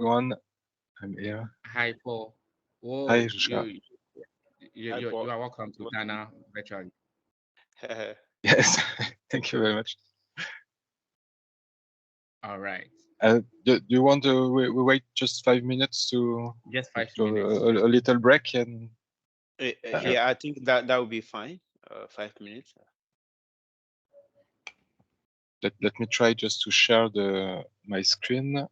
everyone. I'm here. Hi, Paul. Hi, Oh, Joshua. Hi, you Paul. are welcome to Ghana virtually. Yes, thank you very much. All right. Do you want to we wait just 5 minutes to Just 5 to minutes. a little break and Sure. Yeah, I think that would be fine. 5 minutes. let me try just to share my screen. Okay.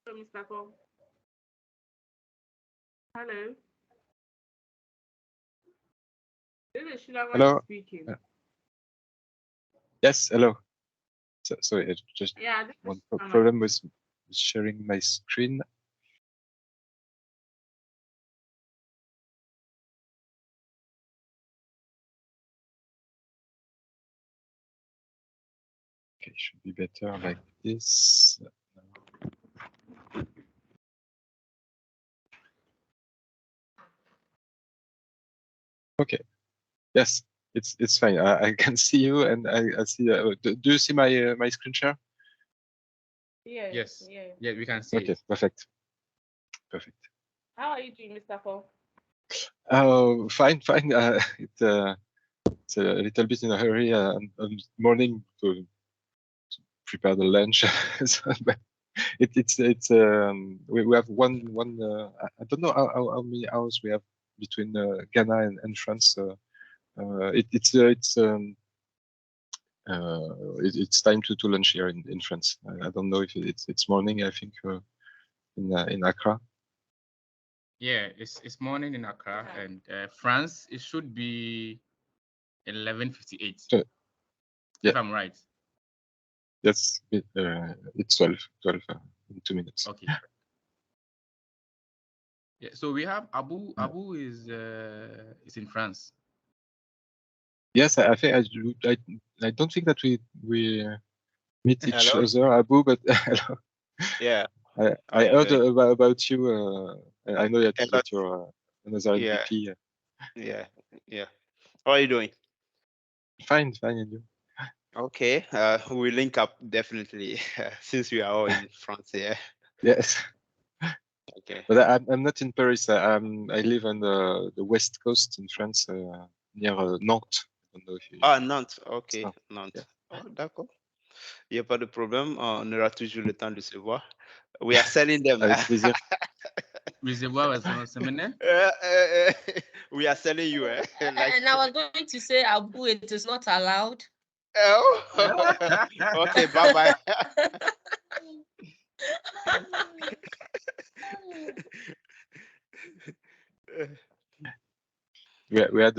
So, Mr. Paul. Hello. This is Shilama Hello. speaking. Yes, hello. Sorry, I just Yeah, this one is Shilama. problem with sharing my screen. Okay, should be better like this. Okay. Yes, it's fine. I can see you, and I see. Do you see my screen share? Yeah. Yes. Yeah. Yeah, we can see Okay, it. perfect. Perfect. How are you doing, Mr. Paul? Oh, fine, fine. It's a little bit in a hurry on morning to prepare the lunch. So, but it's we have one. I don't know how many hours we have between Ghana and France. It's time to lunch here in France. I don't know if it's morning. I think in Accra. Yeah, it's morning in Accra, and France, it should be 11:58. So, yeah. If I'm right. Yes, it's 12 in 2 minutes. Okay. Yeah, so we have Abu. Abu is in France. Yes, I think I don't think that we meet each Hello? other, Abu, but hello. Yeah. I How you heard doing? about you. I know A lot. that you're another Yeah. MVP. Yeah. Yeah. How are you doing? Fine, and you? Okay. We link up definitely since we are all in France. Yeah. Yes, Okay. but I'm not in Paris. I live on the west coast in France, near Nantes. I don't know if you. Ah, Nantes. Ok, Oh, yeah. Nantes. Oh, d'accord. Il n'y a pas de problème. On aura toujours le temps de se voir. We are selling them. Avec plaisir. Reservoir was on seminar. We are selling you. Like... And I was going to say, Abu, it is not allowed. Oh. Okay, bye-bye. We had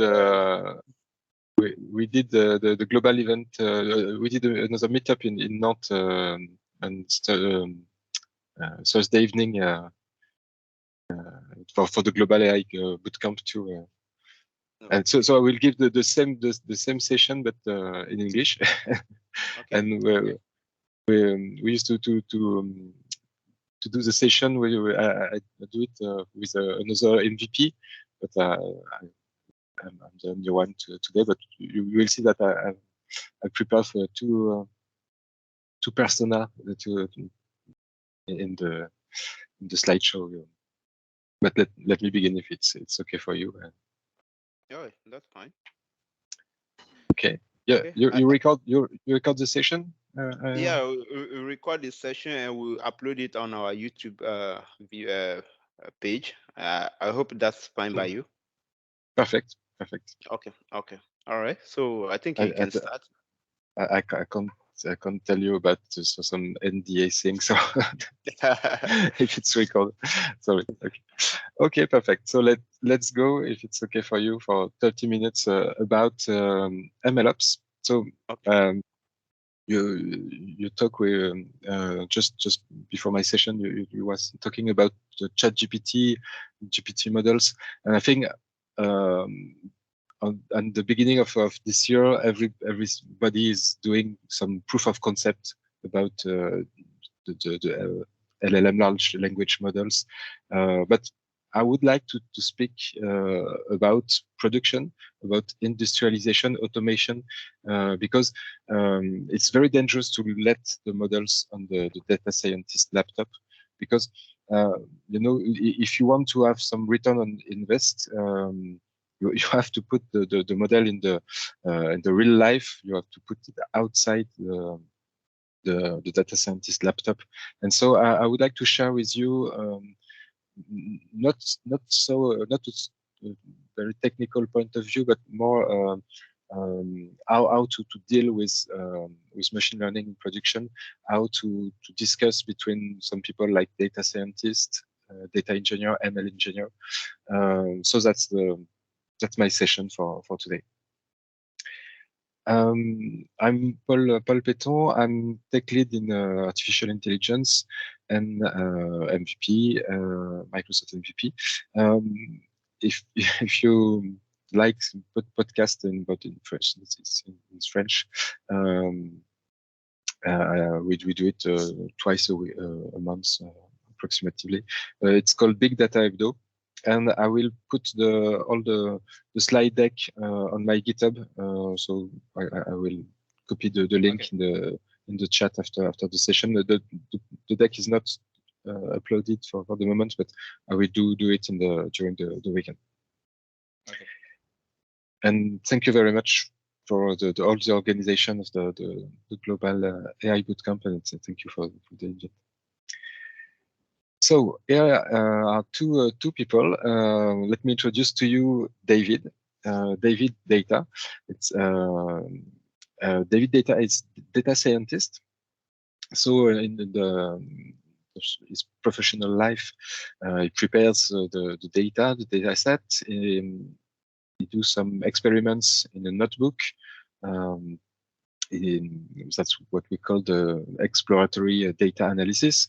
we did the global event. We did another meetup in Nantes on Thursday evening for the global AI bootcamp too. And so I will give the same session but in English. Okay. And we used to do the session where I do it with another MVP, but I'm the only one today. But you will see that I prepare for two persona in the slideshow. But let me begin if it's okay for you. Oh, that's fine. Okay. Yeah, Okay. you record the session. Yeah, we record this session and we'll upload it on our YouTube page. I hope that's fine by you. Perfect. Okay. All right. So I think I you can start. I can't tell you about some NDA things, so if it's recorded. Sorry. Okay, perfect. So let's go, if it's okay for you, for 30 minutes about MLOps. So Okay. you talk with just before my session. You was talking about the ChatGPT, GPT models, and I think on the beginning of this year, everybody is doing some proof of concept about the LLM large language models, but I would like to speak about production, about industrialization, automation, because it's very dangerous to let the models on the data scientist laptop, because you know, if you want to have some return on invest, you have to put the model in the real life. You have to put it outside the data scientist laptop. And so I would like to share with you not a very technical point of view, but more how to deal with machine learning in production, how to discuss between some people like data scientist, data engineer, ML engineer. So that's my session for today. I'm Paul Péton. I'm tech lead in artificial intelligence and MVP, Microsoft MVP. If you like podcasting, but in French, it's in French. We do it twice a month, approximately. It's called Big Data Hebdo. And I will put all the slide deck on my GitHub. So I will copy the link Okay. in the chat after the session. The deck is not uploaded for the moment, but I will do it during the weekend. Okay. And thank you very much for all the organization of the global AI bootcamp, and thank you for the invite. So here are two people. Let me introduce to you David. David Data. It's David Data is data scientist. So in his professional life, he prepares the data set. He do some experiments in a notebook. That's what we call the exploratory data analysis.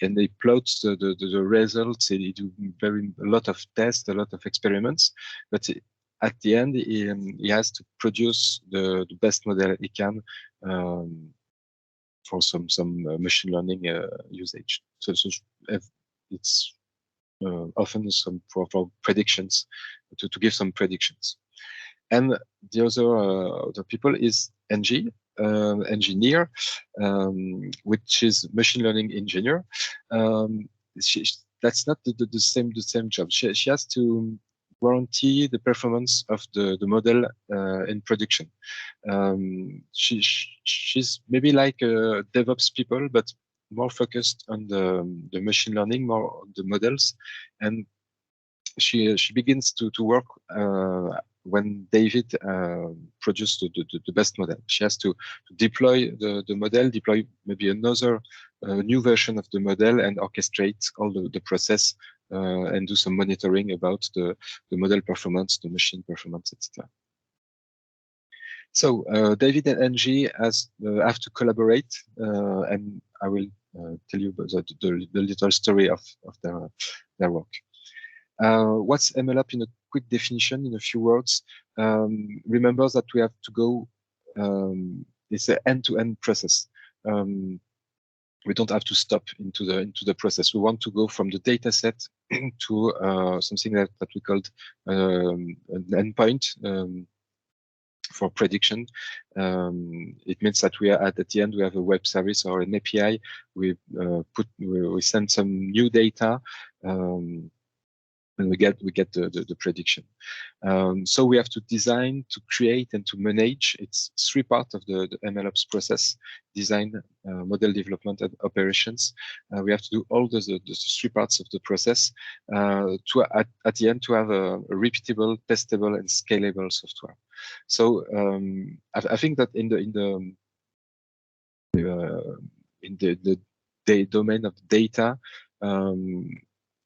And they plot the results. They do a lot of tests, a lot of experiments, but at the end, he has to produce the best model he can for some machine learning usage. So it's often some for predictions, to give some predictions. And the other people is engineer, which is machine learning engineer. That's not the same job. She has to guarantee the performance of the model in production. She's maybe like DevOps people, but more focused on the machine learning, more on the models, and she begins to work when David produced the best model. She has to deploy the model, deploy maybe another new version of the model, and orchestrate all the process and do some monitoring about the model performance, the machine performance, etc. So David and Angie have to collaborate, and I will tell you about the little story of their work. What's MLOps in a quick definition, in a few words? Remember that we have to go, it's an end-to-end process. We don't have to stop into the process. We want to go from the data set to something that we called an endpoint for prediction. It means that we are at the end, we have a web service or an API. We send some new data, and we get the prediction. So we have to design, to create, and to manage. It's three parts of the MLOps process: design, model development, and operations. We have to do all the three parts of the process to at the end to have a repeatable, testable, and scalable software. So I think that in the domain of data,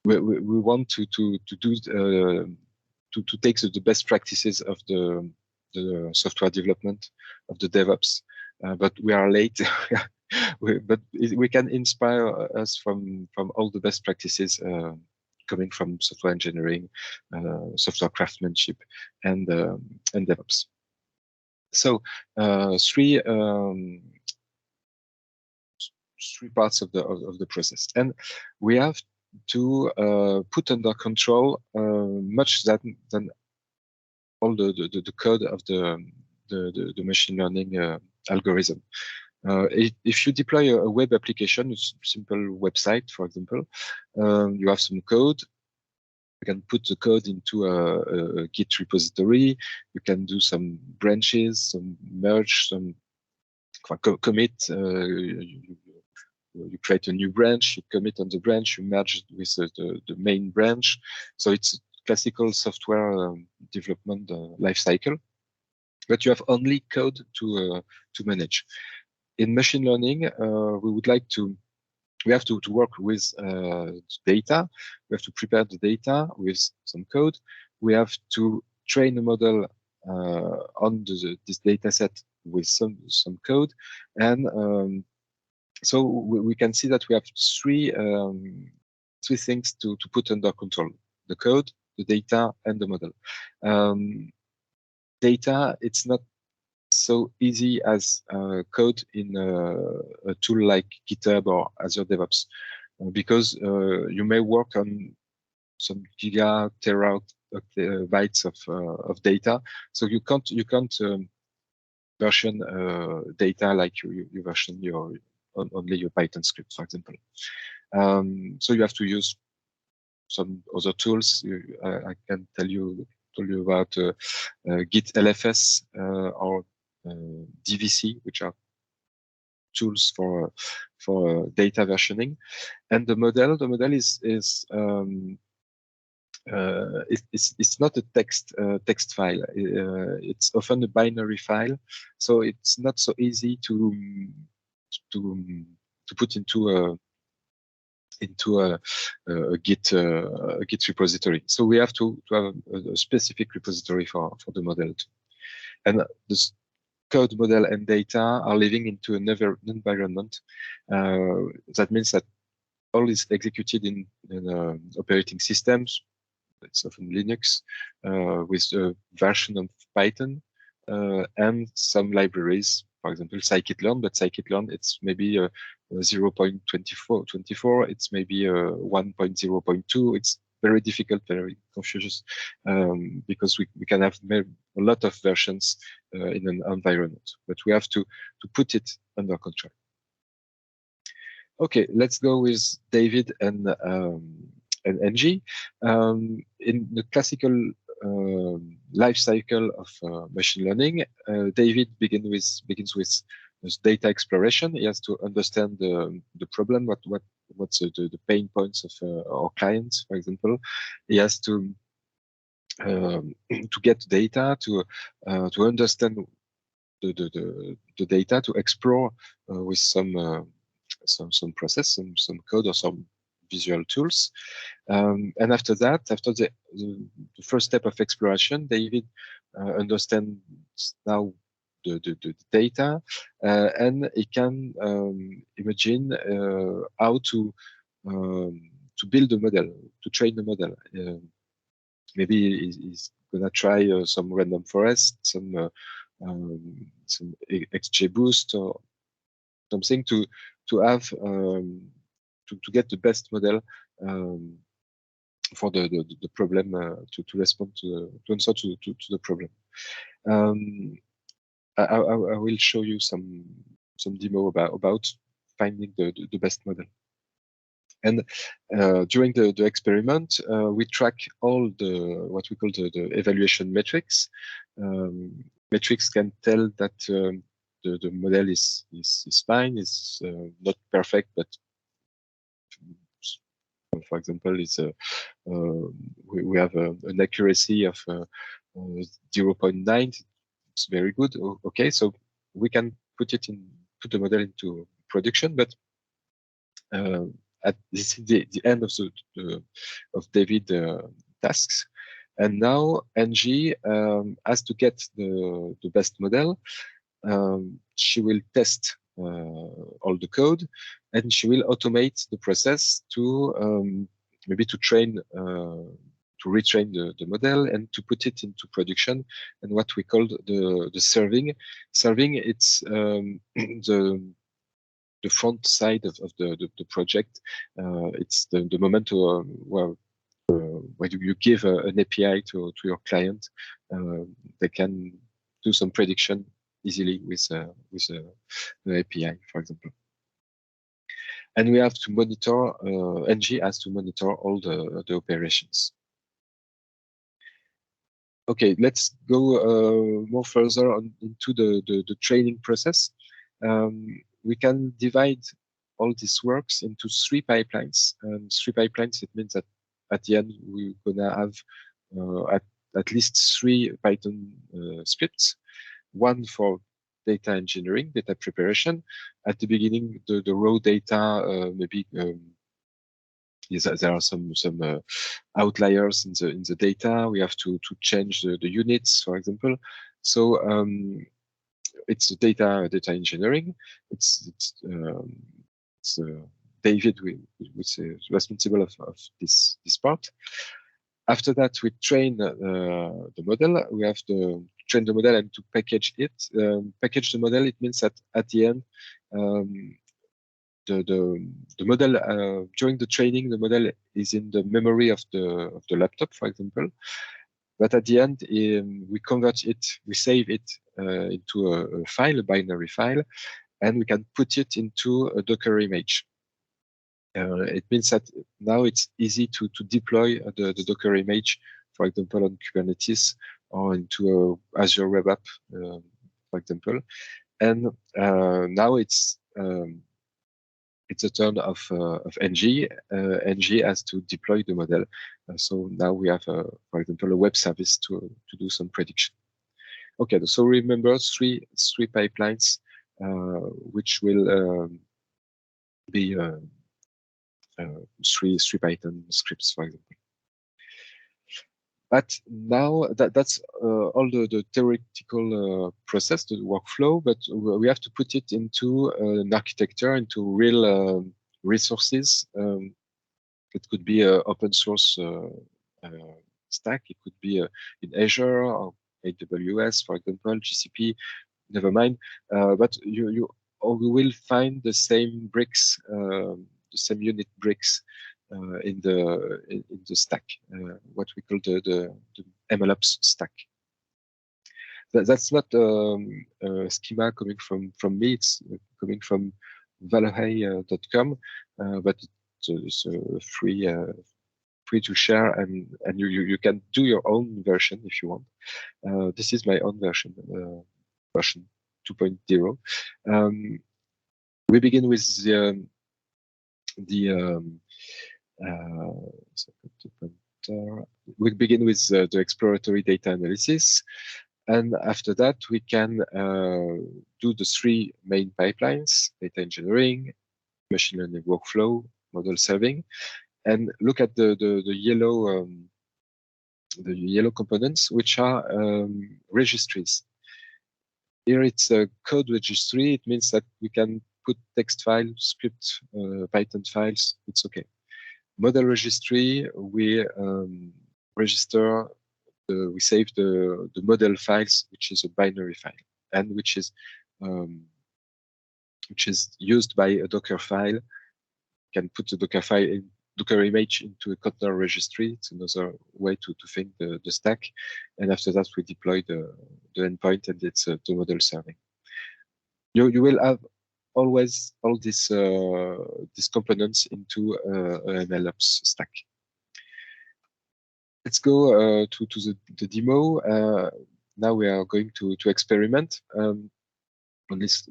we want to take the best practices of the software development, of the DevOps, but we are late. But we can inspire us from all the best practices coming from software engineering, software craftsmanship, and DevOps. So three parts of the process, and we have to put under control much than all the code of the machine learning algorithm. If you deploy a web application, a simple website, for example, you have some code. You can put the code into a Git repository. You can do some branches, some merge, some commit. You create a new branch, you commit on the branch, you merge it with the main branch. So it's classical software development life cycle, but you have only code to manage. In machine learning, we have to work with data. We have to prepare the data with some code. We have to train a model on this data set with some code. And so we can see that we have three things to put under control: the code, the data, and the model. Data, it's not so easy as code in a tool like GitHub or Azure DevOps, because you may work on some terabytes of data, so you can't version data like you version only your Python script, for example. So you have to use some other tools. I can tell you about Git LFS or DVC, which are tools for data versioning. And the model is it's not a text file. It's often a binary file, so it's not so easy to put into a Git repository. So we have to have a specific repository for the model too. And this code, model, and data are living into another environment. That means that all is executed in operating systems. It's often Linux with a version of Python and some libraries. For example, scikit-learn, but scikit-learn, it's maybe 0.24, it's maybe 1.0.2. It's very difficult, very confused, because we can have a lot of versions in an environment, but we have to put it under control. Okay, let's go with David and NG. In the classical life cycle of machine learning, David begins with data exploration. He has to understand the problem, what's the pain points of our clients, for example. He has to get data, to understand the data, to explore with some process, some code or some visual tools. And after that, after the first step of exploration, David understands now the data, and he can imagine how to build a model, to train the model. Maybe he's gonna try some random forest, some XGBoost or something to have to get the best model for the problem, to respond to answer to the problem. I will show you some demo about finding the best model. And during the experiment, we track all what we call the evaluation metrics. Metrics can tell that the model is fine, is not perfect, but for example, we have an accuracy of 0.9. It's very good. Okay, so we can put the model into production, but this is the end of David tasks. And now NG has to get the best model. She will test all the code, and she will automate the process to maybe to train to retrain the model and to put it into production, and what we call the serving. Serving, it's the the front side of the project. It's the moment where when you give an API to your client, they can do some prediction easily with the API, for example. And we have to monitor, NG has to monitor all the operations. Okay, let's go more further into the training process. We can divide all these works into 3 pipelines. And 3 pipelines, it means that at the end, we're gonna have at least 3 Python scripts, one for data engineering, data preparation. At the beginning, the raw data, maybe there are some outliers in the data. We have to change the units, for example. So it's data engineering. It's David, which is responsible of this part. After that, we train the model. We have to train the model and to package it. Package the model. It means that at the end, the model during the training, the model is in the memory of the laptop, for example. But at the end, we convert it, we save it into a file, a binary file, and we can put it into a Docker image. It means that now it's easy to deploy the Docker image, for example, on Kubernetes or into Azure Web App, for example. And now it's a turn of NG. NG has to deploy the model. So now we have, for example, a web service to do some prediction. Okay, so remember three pipelines, which will be three Python scripts, for example. But now that's all the theoretical process, the workflow, but we have to put it into an architecture, into real resources. It could be an open source stack. It could be in Azure or AWS, for example, GCP, never mind. But you will find the same bricks, the same unit bricks in the stack, what we call the MLOps stack. That's not a schema coming from me. It's coming from valohay.com, but it's free to share, and you can do your own version if you want. This is my own version, version 2.0. We begin with we begin with the exploratory data analysis, and after that we can do the 3 main pipelines: data engineering, machine learning workflow, model serving, and look at the yellow components, which are registries. Here it's a code registry. It means that we can put text files, script, Python files. It's okay. Model registry, we register, we save the model files, which is a binary file, and which is used by a Docker file. You can put the Docker file in Docker image into a container registry. It's another way to think the stack. And after that, we deploy the endpoint, and it's the model serving. You will have always all these components into an MLOps stack. Let's go to the demo. Now we are going to experiment. On this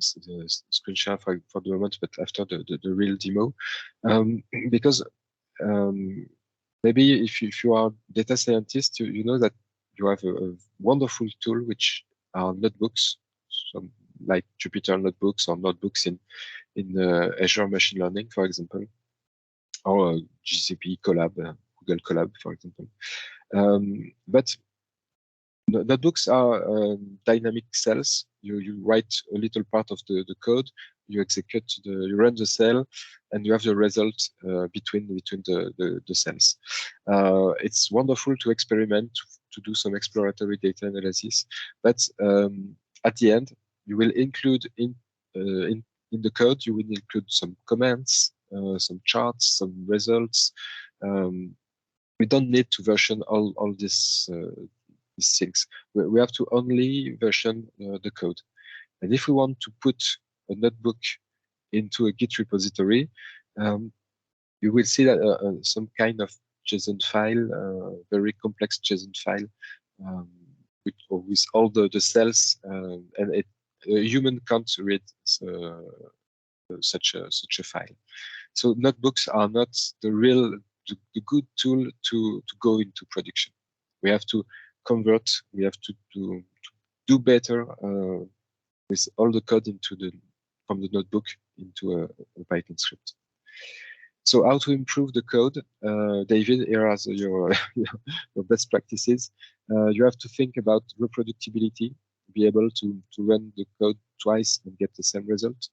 screen share for the moment, but after the real demo, because maybe if you are data scientist, you know that you have a wonderful tool which are notebooks, some like Jupyter notebooks or notebooks in Azure Machine Learning, for example, or GCP Colab, Google Colab, for example. But notebooks are dynamic cells. You write a little part of the code, you execute you run the cell, and you have the result between the cells. It's wonderful to experiment, to do some exploratory data analysis, but at the end you will include in the code, you will include some comments, some charts, some results. We don't need to version all these things. We have to only version the code. And if we want to put a notebook into a Git repository, you will see that some kind of JSON file, very complex JSON file, with all the cells, and a human can't read such a file. So notebooks are not the good tool to go into production. We have to convert. We have to do better with all the code from the notebook into a Python script. So how to improve the code? David, here are your best practices. You have to think about reproducibility, be able to run the code twice and get the same result.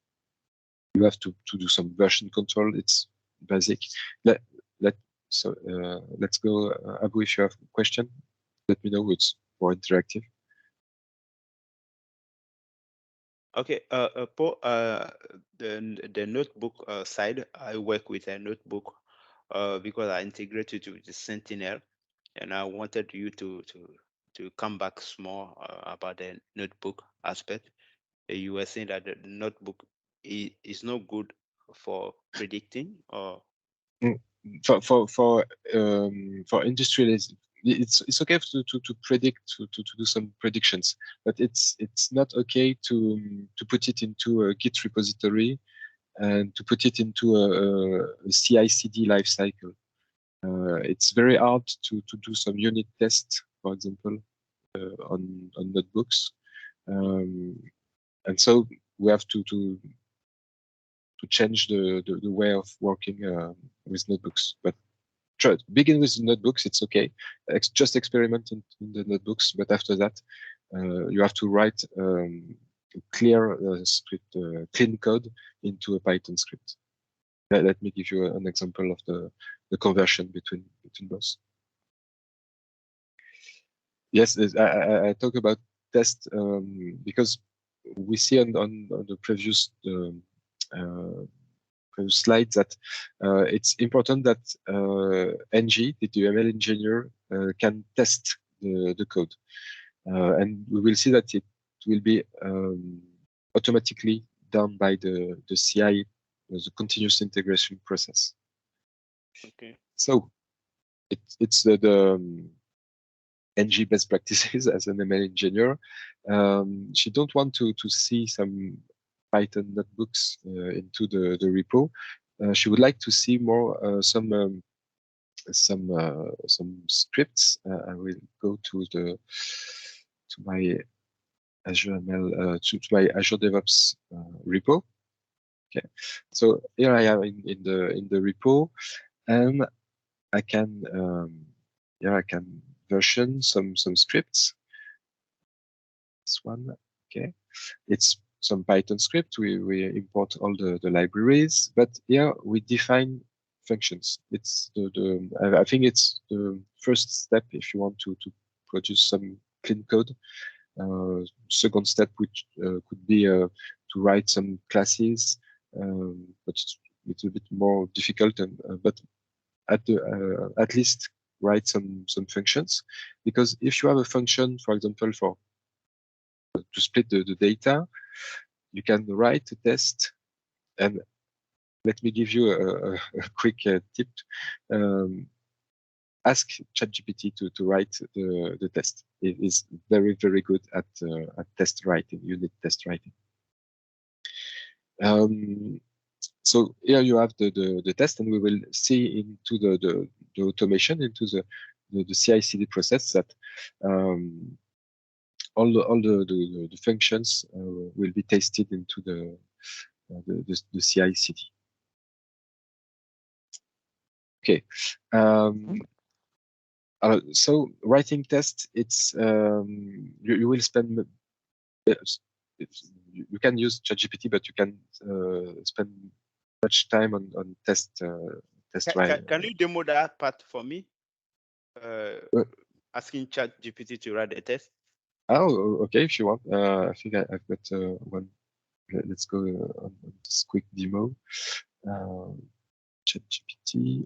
You have to do some version control. It's basic. Let's go, Abu, if you have a question, let me know. It's more interactive. Okay, Paul, the notebook side, I work with a notebook because I integrated with the Sentinel, and I wanted you to come back small about the notebook aspect. You were saying that the notebook is not good for predicting, or for industrialists, it's okay to predict, to do some predictions, but it's not okay to put it into a Git repository and to put it into a CI/CD lifecycle. It's very hard to do some unit tests, for example, on notebooks, and so we have to change the way of working with notebooks. But try to begin with notebooks. It's okay. Just experiment in the notebooks, but after that, you have to write clear script, clean code into a Python script. Let me give you an example of the conversion between both. Yes, I talk about test because we see on the previous slide that it's important that NG, the ML engineer, can test the code, and we will see that it will be automatically done by the CI, the continuous integration process. okay. So it's the NG best practices as an ML engineer. She don't want to see some Python notebooks into the repo. She would like to see more some scripts. I will go to my Azure ML to my Azure DevOps repo. Okay, so here I am in the repo, and I can version some scripts. This one, okay, it's some Python script. We import all the libraries, but here we define functions. It's I think it's the first step if you want to produce some clean code. Second step, which could be to write some classes, but it's a little bit more difficult. And but at least write some functions, because if you have a function, for example, to split the data, you can write a test. And let me give you a quick tip. Ask ChatGPT to write the test. It is very, very good at test writing, unit test writing. So here you have the test, and we will see into the automation, into the CI/CD process, that all the functions will be tested into the CI/CD. Okay. So writing tests, it's you will spend. You can use ChatGPT, but you can spend much time on test writing. Can you demo that part for me? Asking ChatGPT to write a test. Oh, okay. If you want, I think I've got one let's go on this quick demo. ChatGPT.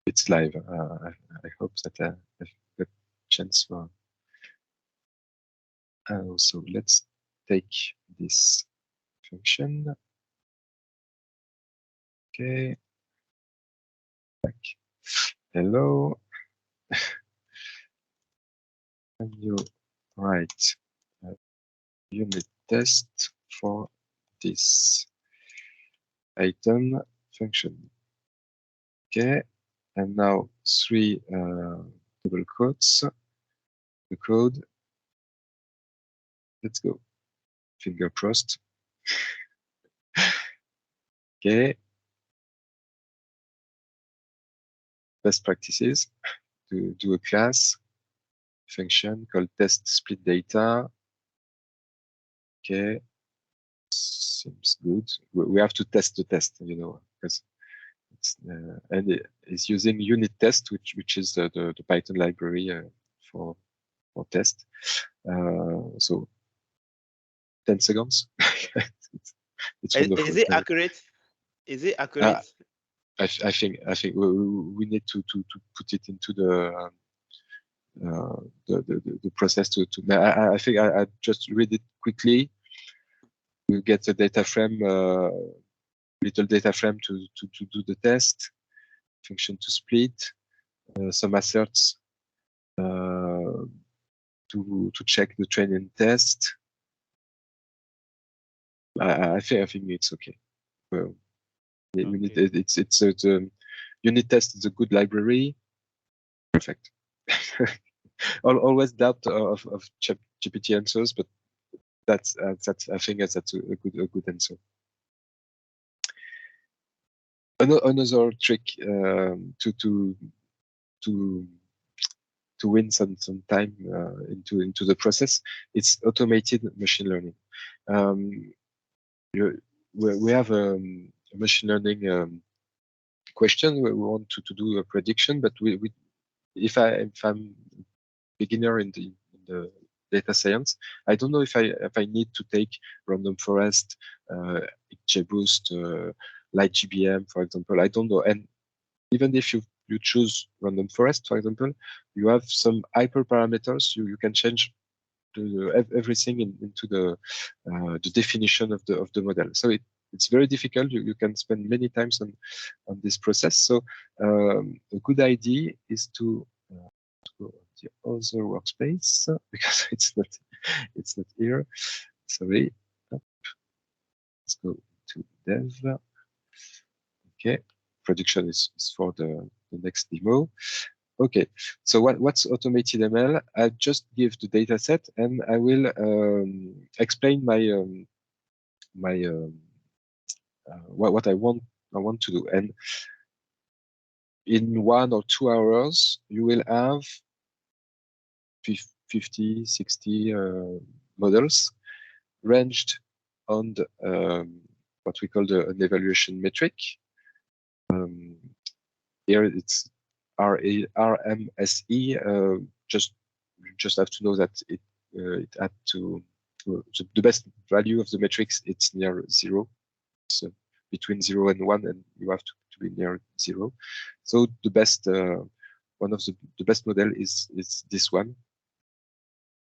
It's live. I hope that I've got a chance for. So let's take this function. Okay. Back. Hello. And you write a unit test for this item function. Okay. And now 3 double quotes. The code. Let's go. Finger crossed. Okay. Best practices. To do a class function called test split data. Okay. Seems good. We have to test the test, you know, because it's and it's using unit test, which is the Python library for test. So 10 seconds. it's wonderful. Is it accurate? Is it accurate? I think we need to put it into the process to I think I just read it quickly. We get the data frame, little data frame to do the test, function to split, some asserts to check the training test. I think it's okay. Well, we need it's the unit test is a good library. Perfect. Always doubt of GPT answers, but that's I think that's a good answer. Another trick to win some time into the process, it's automated machine learning. We have a machine learning question where we want to do a prediction, but if I'm beginner in the data science, I don't know if I need to take random forest, XGBoost, LightGBM, for example. I don't know. And even if you choose random forest, for example, you have some hyperparameters. You can change everything into the definition of the model. So it's very difficult. You can spend many times on this process. So a good idea is to go on the other workspace because it's not here. Sorry. Let's go to dev. Okay, production is for the next demo. Okay, so what's automated ML? I just give the data set and I will explain what I want to do. And in 1 or 2 hours, you will have 50, 60 models ranged on the, what we call an evaluation metric. Here it's RMSE. You just have to know that it had to the best value of the matrix. It's near 0. So between 0 and 1, and you have to be near 0. So the best one of the best model is this one.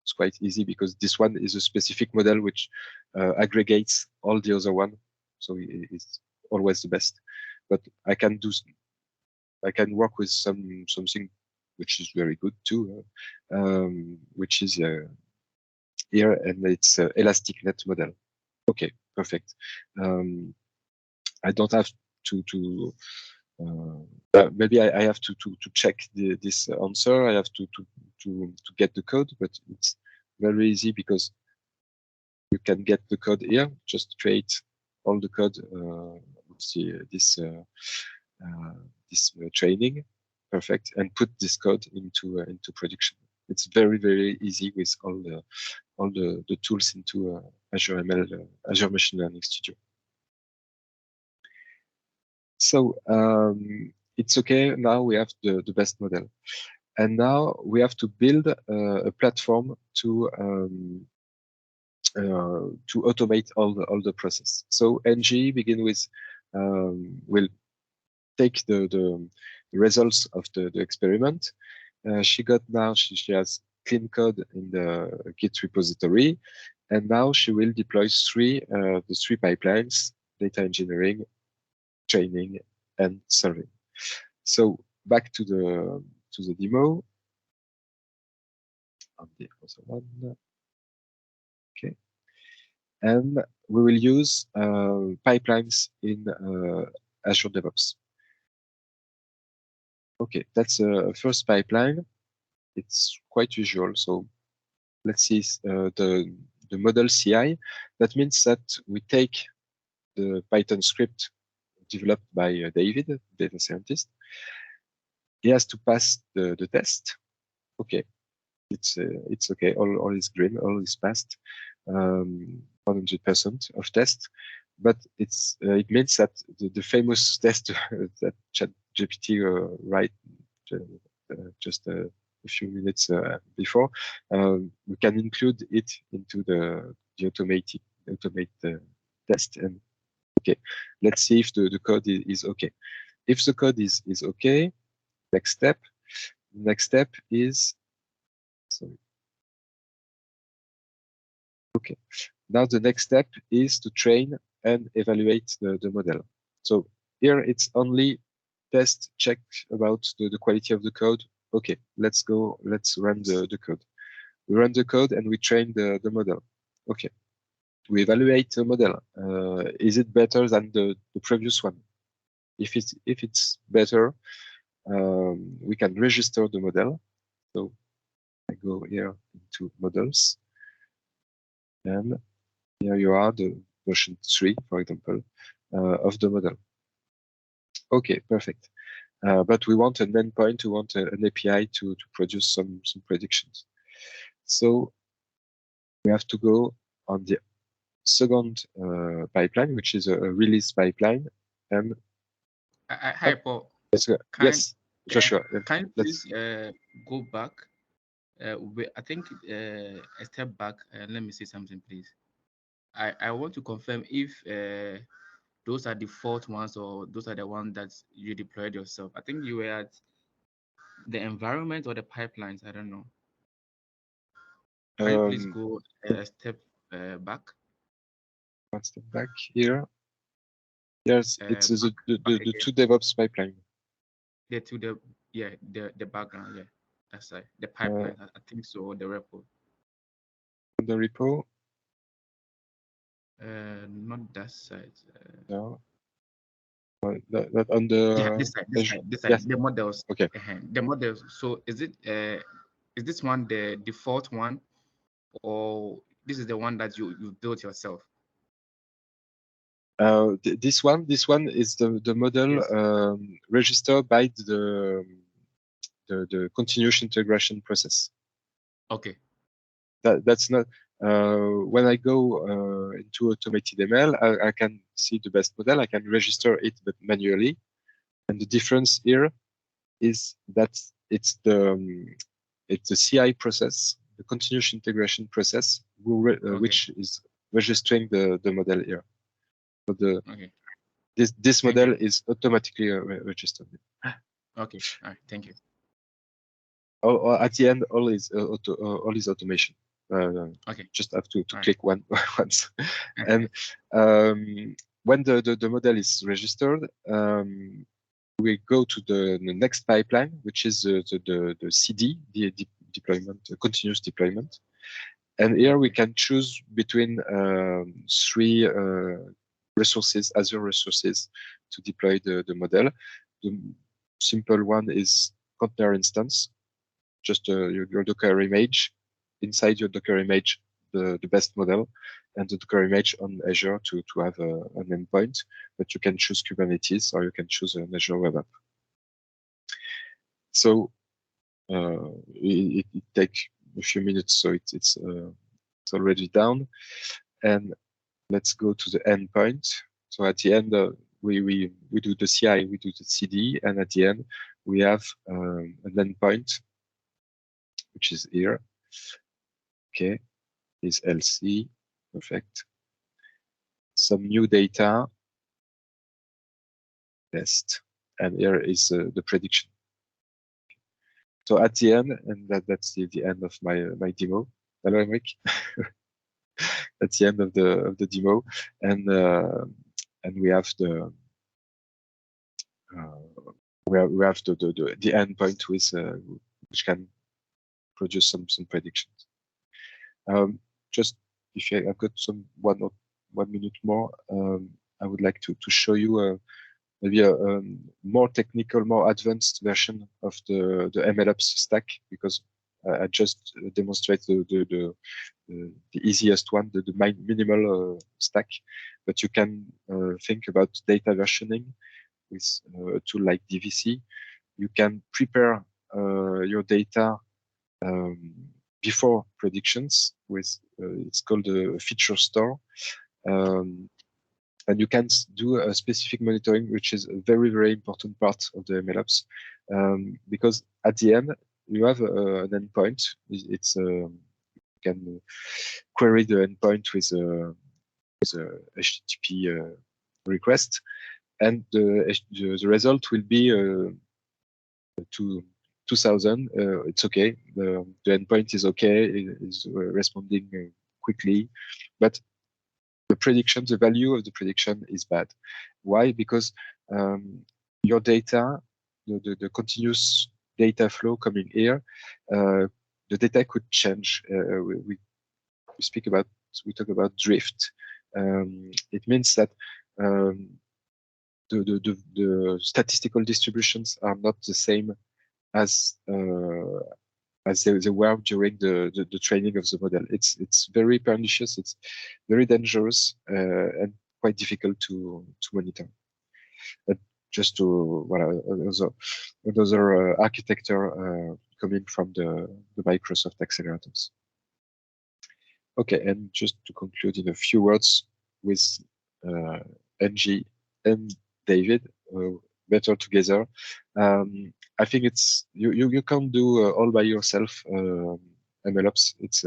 It's quite easy because this one is a specific model which aggregates all the other one, so it's always the best. But I can work with something which is very good too, which is here, and it's elastic net model. Okay, perfect. I don't have to maybe I have to check this answer. I have to get the code, but it's very easy because you can get the code here. Just create all the code. See this training, perfect, and put this code into production. It's very easy with all the tools into Azure ML, Azure Machine Learning Studio. So it's okay. Now we have the best model. And now we have to build a platform to automate all the process. So NG begin with will take the results of the experiment. She has clean code in the Git repository, and now she will deploy the three pipelines: data engineering, training, and serving. So back to the demo. On the other one. Okay. And we will use pipelines in Azure DevOps. Okay, that's a first pipeline. It's quite usual. So let's see the model CI. That means that we take the Python script developed by David, data scientist. He has to pass the test. Okay, it's okay. All is green. All is passed. 100% of test, but it means that the famous test that ChatGPT write just a few minutes before, we can include it into the automate test. And okay, let's see if the code is okay. If the code is okay, next step is sorry. Okay. Now the next step is to train and evaluate the model. So here it's only test, check about the quality of the code. Okay, let's run the code. We run the code and we train the model. Okay, we evaluate the model. Is it better than the previous one? If it's better, we can register the model. So I go here into models, and here you are, the version 3, for example, of the model. Okay, perfect. But we want an endpoint, we want an API to produce some predictions. So we have to go on the second pipeline, which is a release pipeline. And hi, Paul. Yes, Joshua. Can you please go back? I think a step back. Let me say something, please. I want to confirm if those are default ones or those are the ones that you deployed yourself. I think you were at the environment or the pipelines. I don't know. Can you please go a step back? One step back here. Yes, it's the two DevOps pipeline. The background, yeah. That's right. The pipeline, I think so, the repo. The repo? Not that side. No. That on the yeah, this side, yes. The models. Okay. The models. So is this one the default one, or this is the one that you built yourself? This one is the model, yes. Registered by the continuous integration process. Okay. That's not when I go into automated ML, I can see the best model. I can register it, but manually. And the difference here is that it's the CI process, the continuous integration process, which is registering the model here. So this model is automatically registered. Okay. All right. Thank you. At the end, all is automation. Just have to click once. And when the model is registered, we go to the next pipeline, which is the CD, the deployment, continuous deployment. And here we can choose between 3 resources, Azure resources, to deploy the model. The simple one is container instance, just your Docker image. Inside your Docker image, the best model, and the Docker image on Azure to have an endpoint. But you can choose Kubernetes or you can choose an Azure Web App. So it takes a few minutes, so it's already down. And let's go to the endpoint. So at the end, we do the CI, we do the CD, and at the end we have an endpoint which is here. Okay, is LC, perfect. Some new data, test, and here is the prediction. So at the end, and that's the end of my demo. Hello, Emric. That's the end of the demo, and we have the the endpoint with which can produce some predictions. Just if I've got some 1 minute more, I would like to show you maybe a more technical, more advanced version of the MLOps stack, because I just demonstrate the easiest one, the minimal stack, but you can think about data versioning with a tool like DVC. You can prepare your data before predictions with it's called a feature store. And you can do a specific monitoring, which is a very important part of the MLOps, because at the end you have an endpoint. It's you can query the endpoint with a HTTP request, and the result will be to 2000. It's okay. The endpoint is okay. It is responding quickly, but the prediction, the value of the prediction is bad. Why? Because your data, the continuous data flow coming here, the data could change. We talk about drift. It means that the statistical distributions are not the same as they were during the training of the model. It's very pernicious. It's very dangerous and quite difficult to monitor. But just to another architecture coming from the Microsoft accelerators. Okay, and just to conclude in a few words with NG and David, better together. I think it's you can't do all by yourself MLOps. It's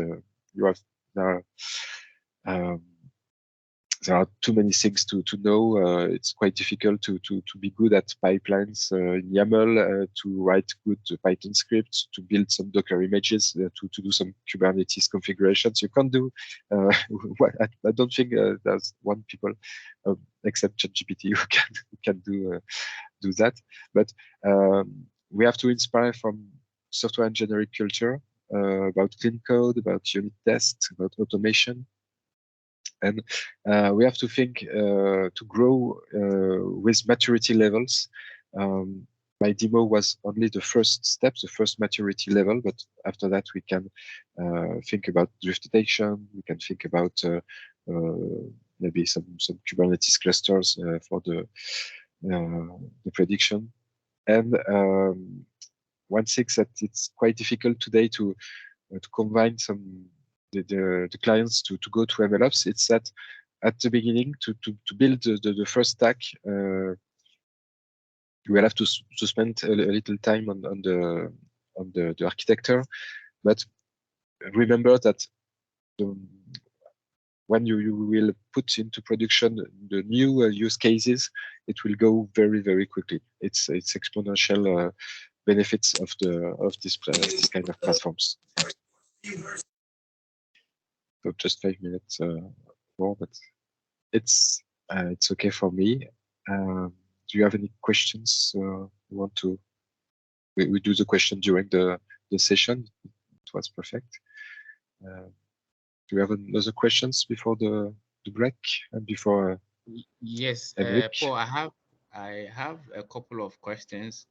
there are too many things to know. It's quite difficult to be good at pipelines in YAML, to write good Python scripts, to build some Docker images, to do some Kubernetes configurations. You can't do. I don't think there's one people except ChatGPT who can do that. But we have to inspire from software engineering culture about clean code, about unit tests, about automation. And we have to think to grow with maturity levels. My demo was only the first step, the first maturity level, but after that we can think about drift detection. We can think about maybe some Kubernetes clusters for the prediction. And one thing that it's quite difficult today to combine the clients to go to MLOps. It's that at the beginning to build the first stack, you will have to spend a little time on the architecture, but remember that when you will put into production the new use cases, it will go very quickly. It's exponential benefits of this kind of platforms. So just 5 minutes more, but it's okay for me. Do you have any questions? You want to? We do the question during the session. It was perfect. Do you have another questions before the break and before? Yes, Paul, I have a couple of questions,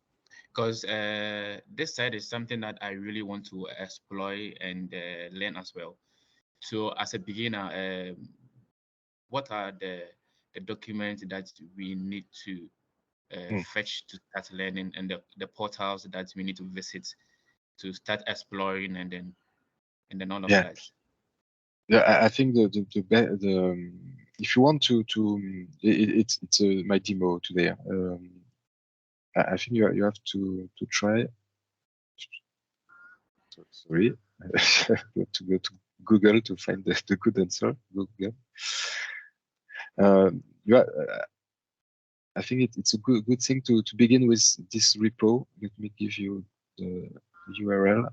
because this side is something that I really want to explore and learn as well. So as a beginner, what are the documents that we need to fetch to start learning, and the portals that we need to visit to start exploring, and then all of that? Yeah, I think the if you want to it's my demo today. I think you have to try. Sorry, to go to Google to find the good answer. Google. You are, I think it's a good thing to begin with this repo. Let me give you the URL.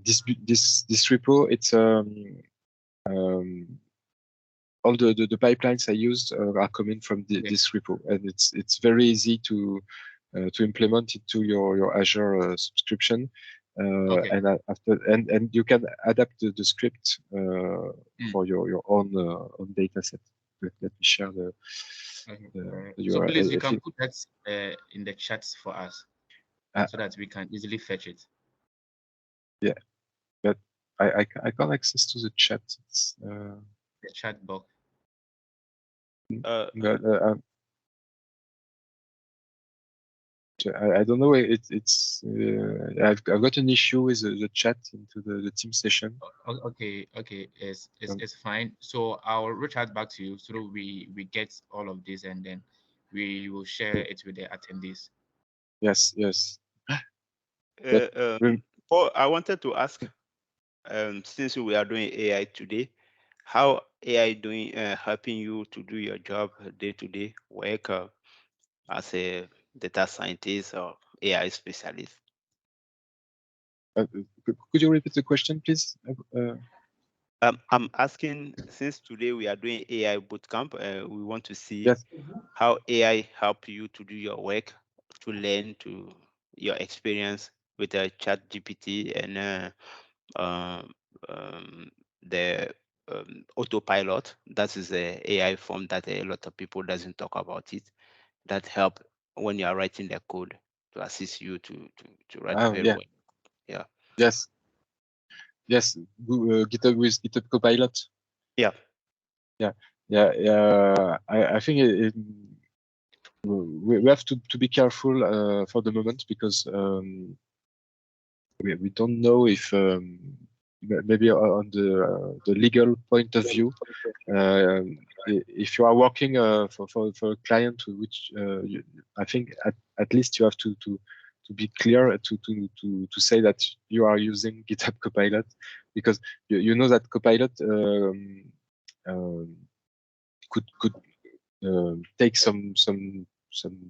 This repo, it's all the pipelines I used are coming from this repo, and it's very easy to implement it to your Azure subscription. And after and you can adapt the script for your own data set. Let me share the so URL. please, you can put that in the chats for us so that we can easily fetch it. Yeah, but I can't access to the chat. It's the chat box. I don't know. It's I've got an issue with the chat into the team session. Okay, it's fine. So I'll reach out back to you so we get all of this, and then we will share it with the attendees. Yes. Paul, I wanted to ask, since we are doing AI today, how AI doing helping you to do your job day-to-day work as a data scientist or AI specialist? Could you repeat the question, please? I'm asking, since today we are doing AI bootcamp, we want to see how AI help you to do your work, to learn, to your experience with Chat GPT and the autopilot. That is the AI form that a lot of people doesn't talk about it. That help when you are writing the code to assist you to write very well. Yeah. Yes. GitHub with GitHub Copilot. Yeah. I think we have to be careful for the moment because we don't know if maybe on the legal point of view, if you are working for a client which I think at least you have to be clear to say that you are using GitHub Copilot, because you know that Copilot could take some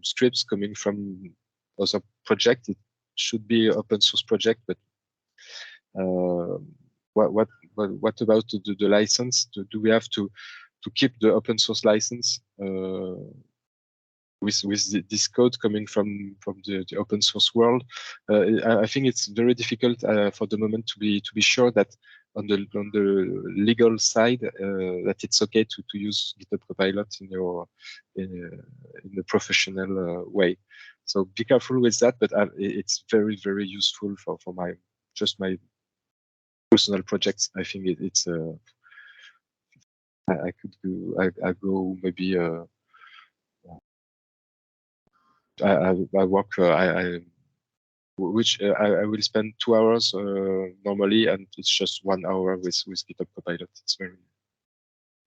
scripts coming from other project. It should be open source project, but what about the license? Do we have to keep the open source license with this code coming from the open source world? I think it's very difficult for the moment to be sure that on the legal side that it's okay to use GitHub Copilot in a professional way. So be careful with that, but it's very, very useful for my personal projects. I think it's I could go maybe I work I will spend 2 hours normally, and it's just 1 hour with GitHub Copilot. It's very,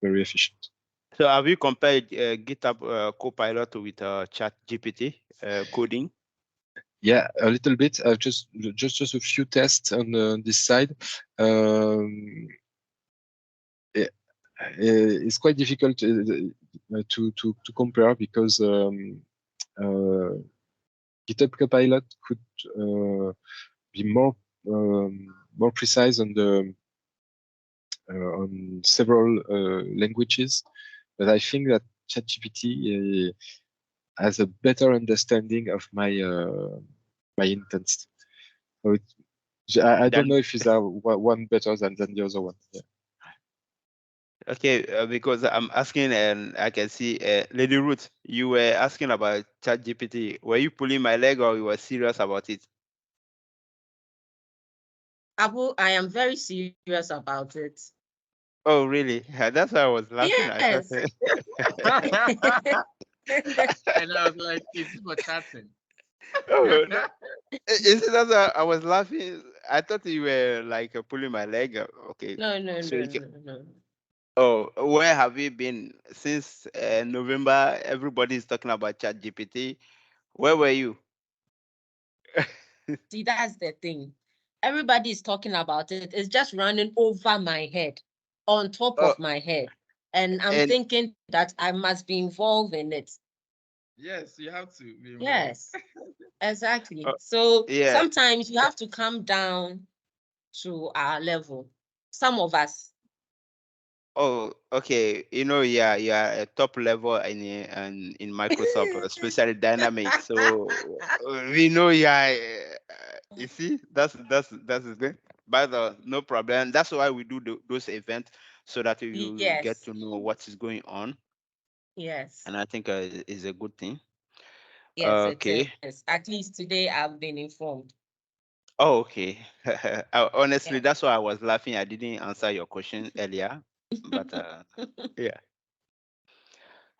very efficient. So have you compared GitHub Copilot with Chat GPT coding? Yeah, a little bit. Just a few tests on this side. It's quite difficult to compare because GitHub Copilot could be more precise on several languages, but I think that ChatGPT has a better understanding of my intents. So I don't know if it's one better than the other one. Yeah. Okay, because I'm asking, and I can see Lady Ruth, you were asking about ChatGPT. Were you pulling my leg, or you were serious about it? Abu, I am very serious about it. Oh, really? That's why I was laughing. Yes. And I was like, is this for chatting? Oh, no. Is it that I was laughing? I thought you were like pulling my leg. Okay. No. Oh, where have you been since November? Everybody is talking about ChatGPT. Where were you? See, that's the thing. everybody is talking about it. It's just running over my head, on top Oh, of my head. And I'm and thinking that I must be involved in it. Yes, you have to be involved. Yes, exactly. uh, So yeah. sometimes you have to come down to our level. Some of us. Oh, okay. Yeah, a top level in Microsoft, especially Dynamics. So we know, yeah. You see, that's the thing. But no problem. That's why we do those events so that you get Yes, to know what is going on, yes, and I think is a good thing. yes, it Okay. is. At least today I've been informed. Oh, okay. Honestly, Yeah. that's why I was laughing. I didn't answer your question earlier, but yeah.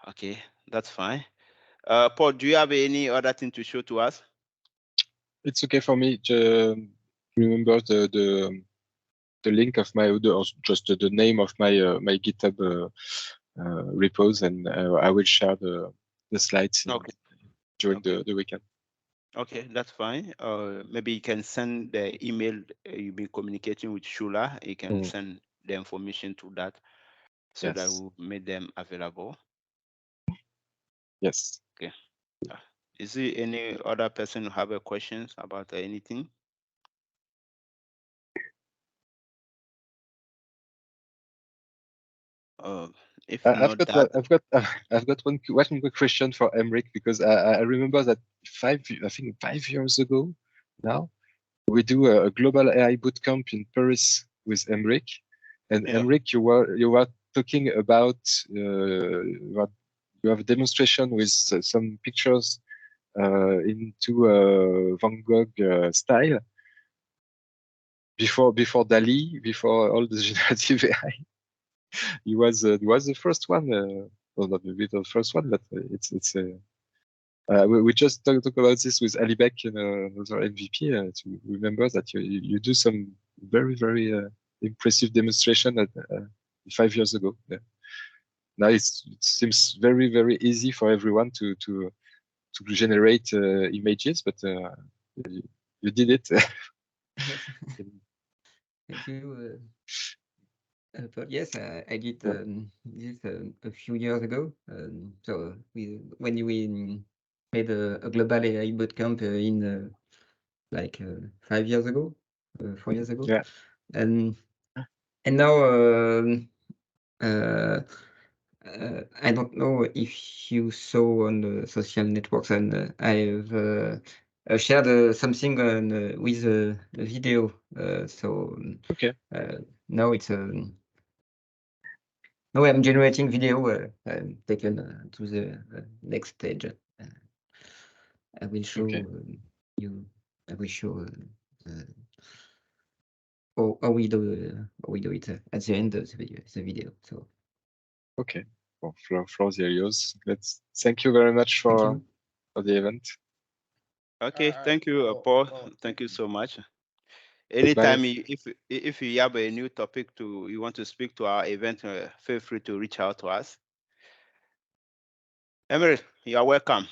Okay, that's fine. Paul, do you have any other thing to show to us? It's okay for me to remember the link of my or just the name of my GitHub repos, and I will share the slides Okay. during Okay. the weekend. Okay, that's fine. Maybe you can send the email you've been communicating with Shula. You can send the information to that so that Yes. we'll make them available. Yes. Okay. Is there any other person who have a questions about anything? If I've not got that, I've got one quick question for Emric, because I remember that I think 5 years ago now, we do a global AI bootcamp in Paris with Emric, and yeah. Emric, you were talking about you have a demonstration with some pictures into Van Gogh style before Dali, before all the generative AI. He was the first one. Well, not maybe the first one, but it's we just talk about this with Ali Beck, another MVP, to remember that you do some very impressive demonstration 5 years ago. Yeah. Now it seems very easy for everyone to generate images, but you did it. Yes. Thank you. But yes, I did Yeah. this a few years ago. So when we made a global AI bootcamp in like 5 years ago, 4 years ago, Yeah. and now I don't know if you saw on the social networks, and I've shared something on, with a video. So Okay. now it's now I'm generating video. I'm taken to the next stage. I will show Okay. you. I will show how we do it at the end of the video. So Okay. Well, floor is yours. Thank you very much thank for you. the event. Okay, thank you, Paul. Thank you so much. Bye. Anytime if you have a new topic you want to speak to our event, feel free to reach out to us. Emery, you are welcome.